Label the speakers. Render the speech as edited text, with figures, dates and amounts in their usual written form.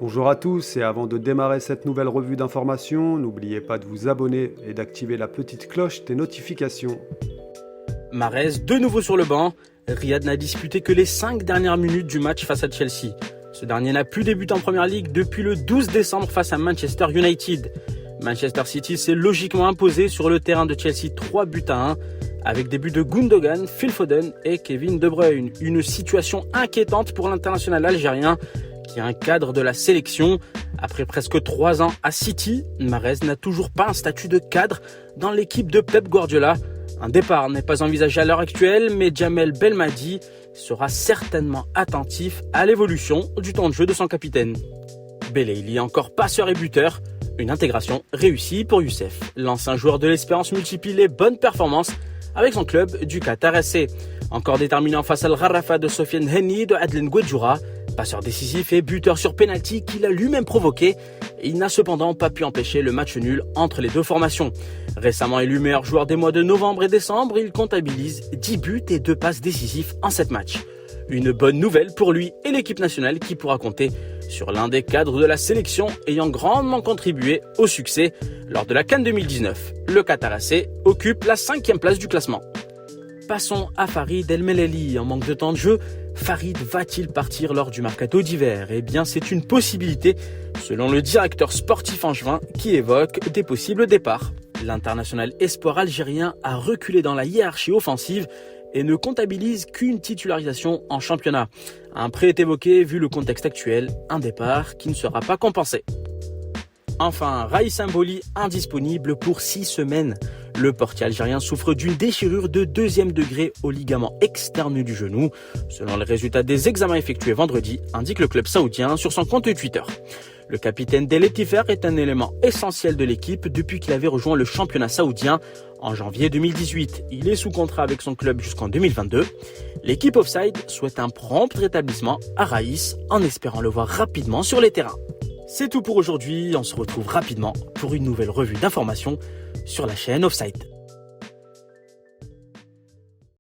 Speaker 1: Bonjour à tous et avant de démarrer cette nouvelle revue d'information, n'oubliez pas de vous abonner et d'activer la petite cloche des notifications.
Speaker 2: Mahrez de nouveau sur le banc. Riyad n'a disputé que les 5 dernières minutes du match face à Chelsea. Ce dernier n'a plus débuté en Première Ligue depuis le 12 décembre face à Manchester United. Manchester City s'est logiquement imposé sur le terrain de Chelsea 3-1 avec des buts de Gundogan, Phil Foden et Kevin De Bruyne. Une situation inquiétante pour l'international algérien qui est un cadre de la sélection. Après presque 3 ans à City, Mahrez n'a toujours pas un statut de cadre dans l'équipe de Pep Guardiola. Un départ n'est pas envisagé à l'heure actuelle, mais Djamel Belmadi sera certainement attentif à l'évolution du temps de jeu de son capitaine. Belaïli, encore passeur et buteur, une intégration réussie pour Youssef. L'ancien joueur de l'Espérance multiplie les bonnes performances avec son club du Qatar SC. Encore déterminant face à l'Al-Rafah de Sofiane Henni de Adlen Guedjoura, passeur décisif et buteur sur pénalty qu'il a lui-même provoqué. Il n'a cependant pas pu empêcher le match nul entre les deux formations. Récemment élu meilleur joueur des mois de novembre et décembre, il comptabilise 10 buts et 2 passes décisifs en 7 matchs. Une bonne nouvelle pour lui et l'équipe nationale qui pourra compter sur l'un des cadres de la sélection ayant grandement contribué au succès lors de la CAN 2019. Le Qatar AC occupe la 5e place du classement. Passons à Farid El Meleli. En manque de temps de jeu, Farid va-t-il partir lors du mercato d'hiver ? Eh bien, c'est une possibilité selon le directeur sportif angevin qui évoque des possibles départs. L'international espoir algérien a reculé dans la hiérarchie offensive et ne comptabilise qu'une titularisation en championnat. Un prêt est évoqué vu le contexte actuel, un départ qui ne sera pas compensé. Enfin, Raïs Mboli indisponible pour 6 semaines. Le portier algérien souffre d'une déchirure de 2e degré au ligament externe du genou. Selon les résultats des examens effectués vendredi, indique le club saoudien sur son compte Twitter. Le capitaine d'El Ettifaq est un élément essentiel de l'équipe depuis qu'il avait rejoint le championnat saoudien en janvier 2018. Il est sous contrat avec son club jusqu'en 2022. L'équipe Offside souhaite un prompt rétablissement à Raïs en espérant le voir rapidement sur les terrains. C'est tout pour aujourd'hui, on se retrouve rapidement pour une nouvelle revue d'informations sur la chaîne Offside.